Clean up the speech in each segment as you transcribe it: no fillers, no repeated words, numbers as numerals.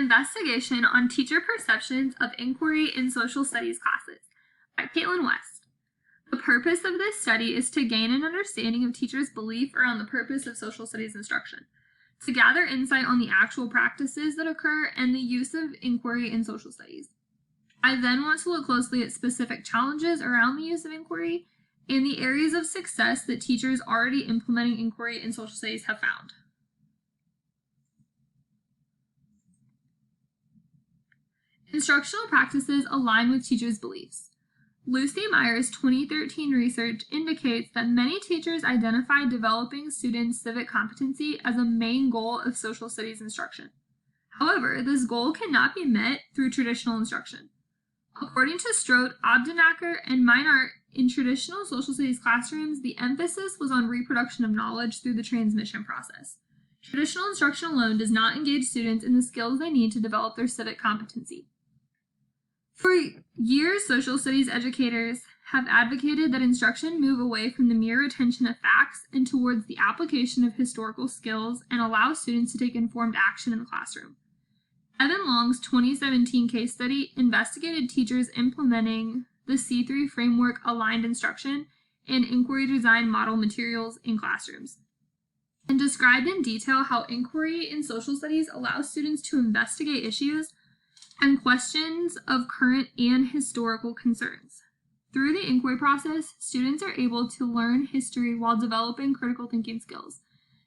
investigation on teacher perceptions of inquiry in social studies classes by Caitlin West. The purpose of this study is to gain an understanding of teachers' belief around the purpose of social studies instruction, to gather insight on the actual practices that occur and the use of inquiry in social studies. I then want to look closely at specific challenges around the use of inquiry and the areas of success that teachers already implementing inquiry in social studies have found. Instructional practices align with teachers' beliefs. Lucy Meyer's 2013 research indicates that many teachers identify developing students' civic competency as a main goal of social studies instruction. However, this goal cannot be met through traditional instruction. According to Strout, Obdenacker, and Meinart, in traditional social studies classrooms, the emphasis was on reproduction of knowledge through the transmission process. Traditional instruction alone does not engage students in the skills they need to develop their civic competency. For years, social studies educators have advocated that instruction move away from the mere retention of facts and towards the application of historical skills and allow students to take informed action in the classroom. Evan Long's 2017 case study investigated teachers implementing the C3 framework aligned instruction and inquiry design model materials in classrooms, and described in detail how inquiry in social studies allows students to investigate issues and questions of current and historical concerns. Through the inquiry process, students are able to learn history while developing critical thinking skills.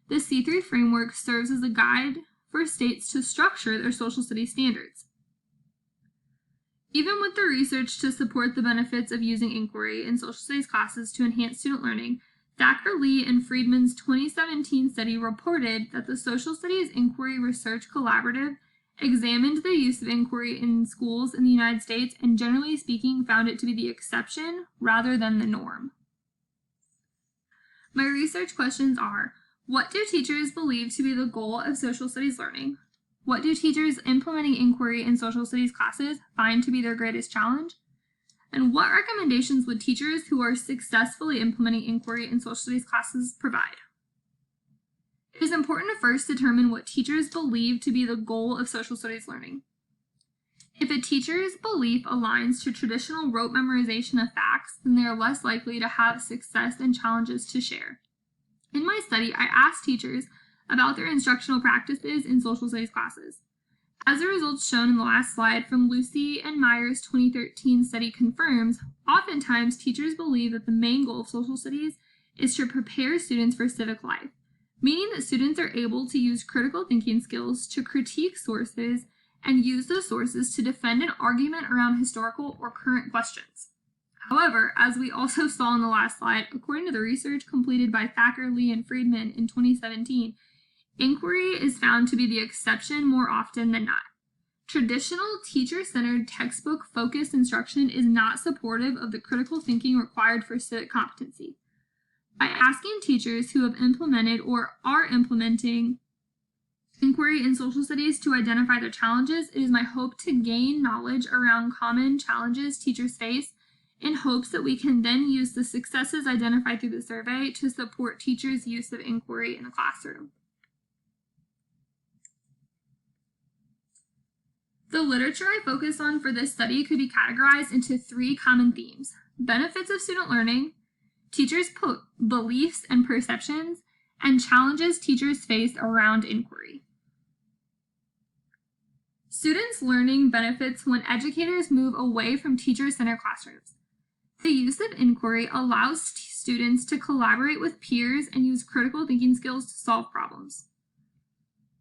The C3 framework serves as a guide for states to structure their social studies standards. Even with the research to support the benefits of using inquiry in social studies classes to enhance student learning, Thacker, Lee, and Friedman's 2017 study reported that the Social Studies Inquiry Research Collaborative examined the use of inquiry in schools in the United States and, generally speaking, found it to be the exception rather than the norm. My research questions are: what do teachers believe to be the goal of social studies learning? What do teachers implementing inquiry in social studies classes find to be their greatest challenge? And what recommendations would teachers who are successfully implementing inquiry in social studies classes provide? It is important to first determine what teachers believe to be the goal of social studies learning. If a teacher's belief aligns to traditional rote memorization of facts, then they are less likely to have success and challenges to share. In my study, I asked teachers about their instructional practices in social studies classes. As the results shown in the last slide from Lucy and Meyer's 2013 study confirms, oftentimes teachers believe that the main goal of social studies is to prepare students for civic life, meaning that students are able to use critical thinking skills to critique sources and use those sources to defend an argument around historical or current questions. However, as we also saw in the last slide, according to the research completed by Thacker, Lee, and Friedman in 2017, inquiry is found to be the exception more often than not. Traditional teacher-centered textbook-focused instruction is not supportive of the critical thinking required for civic competency. By asking teachers who have implemented or are implementing inquiry in social studies to identify their challenges, it is my hope to gain knowledge around common challenges teachers face in hopes that we can then use the successes identified through the survey to support teachers' use of inquiry in the classroom. The literature I focus on for this study could be categorized into three common themes: benefits of student learning, teachers' beliefs and perceptions, and challenges teachers face around inquiry. Students' learning benefits when educators move away from teacher-centered classrooms. The use of inquiry allows students to collaborate with peers and use critical thinking skills to solve problems.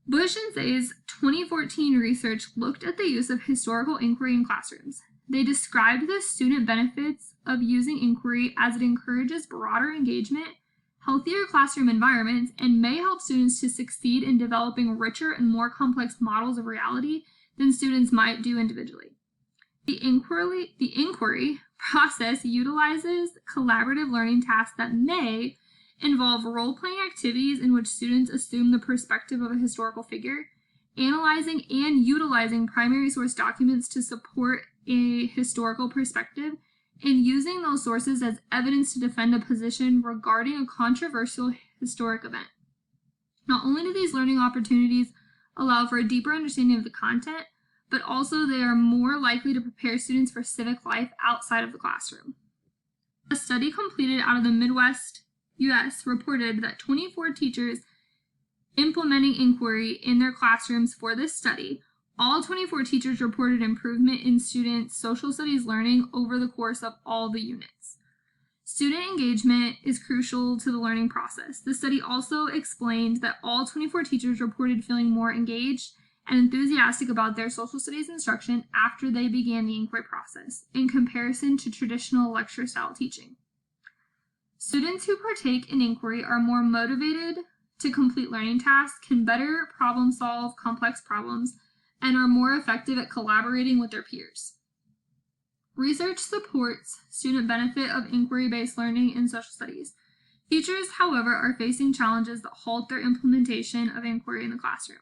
Bush and Say's 2014 research looked at the use of historical inquiry in classrooms. They described the student benefits of using inquiry as it encourages broader engagement, healthier classroom environments, and may help students to succeed in developing richer and more complex models of reality than students might do individually. The inquiry process utilizes collaborative learning tasks that may involve role-playing activities in which students assume the perspective of a historical figure, analyzing and utilizing primary source documents to support a historical perspective, and using those sources as evidence to defend a position regarding a controversial historic event. Not only do these learning opportunities allow for a deeper understanding of the content, but also they are more likely to prepare students for civic life outside of the classroom. A study completed out of the Midwest U.S. reported that 24 teachers implementing inquiry in their classrooms for this study, all 24 teachers reported improvement in students' social studies learning over the course of all the units. Student engagement is crucial to the learning process. The study also explained that all 24 teachers reported feeling more engaged and enthusiastic about their social studies instruction after they began the inquiry process, in comparison to traditional lecture-style teaching. Students who partake in inquiry are more motivated to complete learning tasks, can better problem-solve complex problems, and are more effective at collaborating with their peers. Research supports student benefit of inquiry-based learning in social studies. Teachers, however, are facing challenges that halt their implementation of inquiry in the classroom.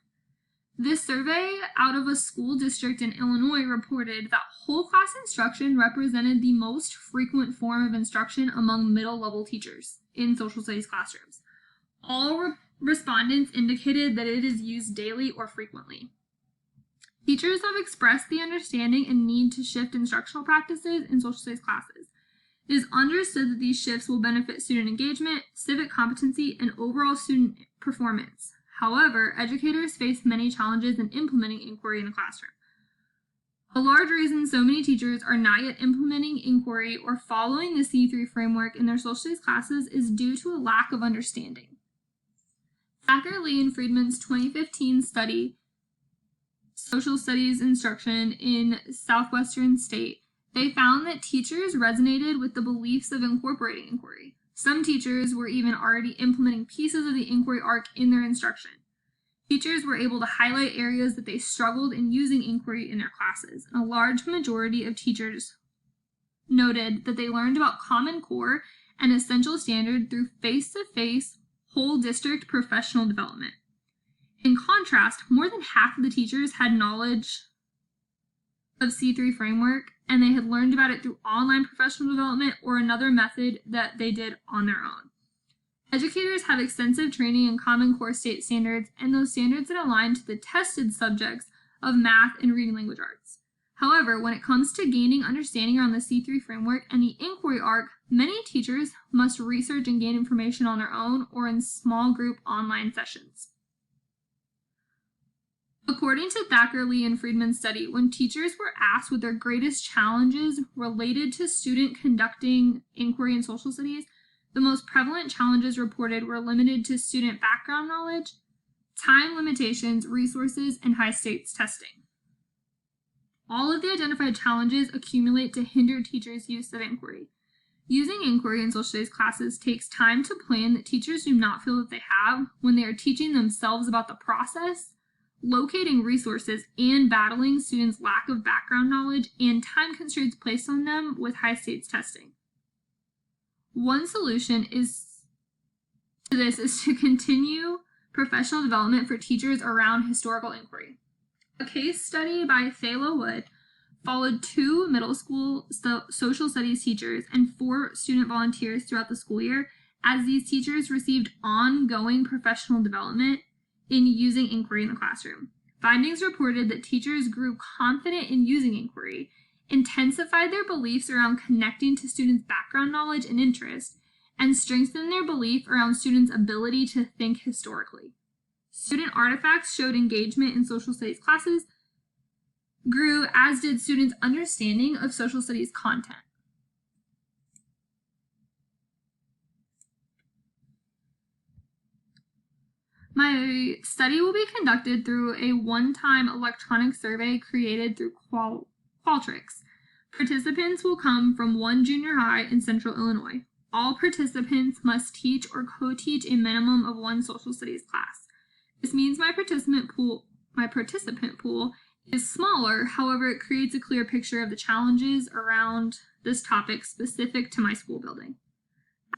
This survey out of a school district in Illinois reported that whole class instruction represented the most frequent form of instruction among middle-level teachers in social studies classrooms. All respondents indicated that it is used daily or frequently. Teachers have expressed the understanding and need to shift instructional practices in social studies classes. It is understood that these shifts will benefit student engagement, civic competency, and overall student performance. However, educators face many challenges in implementing inquiry in the classroom. A large reason so many teachers are not yet implementing inquiry or following the C3 framework in their social studies classes is due to a lack of understanding. Thacker, Lee, and Friedman's 2015 study, Social Studies Instruction in Southwestern State, they found that teachers resonated with the beliefs of incorporating inquiry. Some teachers were even already implementing pieces of the inquiry arc in their instruction. Teachers were able to highlight areas that they struggled in using inquiry in their classes. A large majority of teachers noted that they learned about Common Core and Essential Standard through face-to-face whole district professional development. In contrast, more than half of the teachers had knowledge of C3 framework, and they had learned about it through online professional development or another method that they did on their own. Educators have extensive training in Common Core state standards and those standards that align to the tested subjects of math and reading language arts. However, when it comes to gaining understanding around the C3 framework and the inquiry arc, many teachers must research and gain information on their own or in small group online sessions. According to Thacker, Lee, and Friedman's study, when teachers were asked what their greatest challenges related to student conducting inquiry in social studies, the most prevalent challenges reported were limited to student background knowledge, time limitations, resources, and high stakes testing. All of the identified challenges accumulate to hinder teachers' use of inquiry. Using inquiry in social studies classes takes time to plan that teachers do not feel that they have when they are teaching themselves about the process, locating resources, and battling students' lack of background knowledge and time constraints placed on them with high stakes testing. One solution to this is to continue professional development for teachers around historical inquiry. A case study by Thela Wood followed 2 middle school social studies teachers and 4 student volunteers throughout the school year as these teachers received ongoing professional development in using inquiry in the classroom. Findings reported that teachers grew confident in using inquiry, intensified their beliefs around connecting to students' background knowledge and interest, and strengthened their belief around students' ability to think historically. Student artifacts showed engagement in social studies classes grew, as did students' understanding of social studies content. My study will be conducted through a one-time electronic survey created through Qualtrics. Participants will come from one junior high in Central Illinois. All participants must teach or co-teach a minimum of 1 social studies class. This means my participant pool is smaller, however, it creates a clear picture of the challenges around this topic specific to my school building.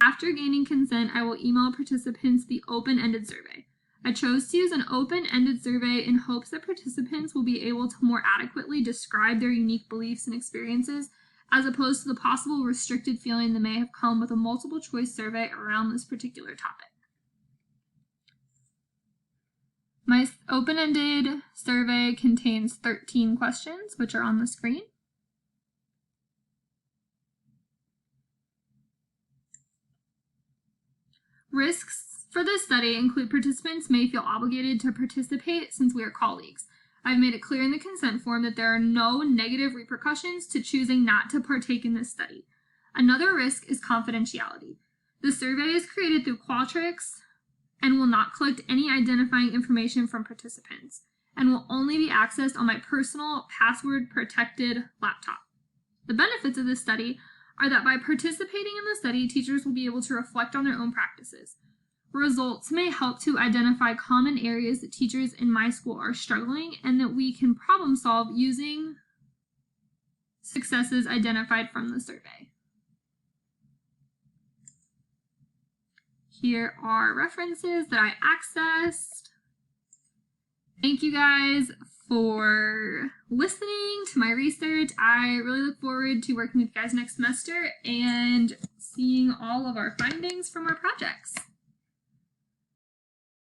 After gaining consent, I will email participants the open-ended survey. I chose to use an open-ended survey in hopes that participants will be able to more adequately describe their unique beliefs and experiences, as opposed to the possible restricted feeling that may have come with a multiple-choice survey around this particular topic. My open-ended survey contains 13 questions, which are on the screen. Risks for this study include participants may feel obligated to participate since we are colleagues. I've made it clear in the consent form that there are no negative repercussions to choosing not to partake in this study. Another risk is confidentiality. The survey is created through Qualtrics and will not collect any identifying information from participants and will only be accessed on my personal password-protected laptop. The benefits of this study are that by participating in the study, teachers will be able to reflect on their own practices. Results may help to identify common areas that teachers in my school are struggling and that we can problem solve using successes identified from the survey. Here are references that I accessed. Thank you guys for listening to my research. I really look forward to working with you guys next semester and seeing all of our findings from our projects.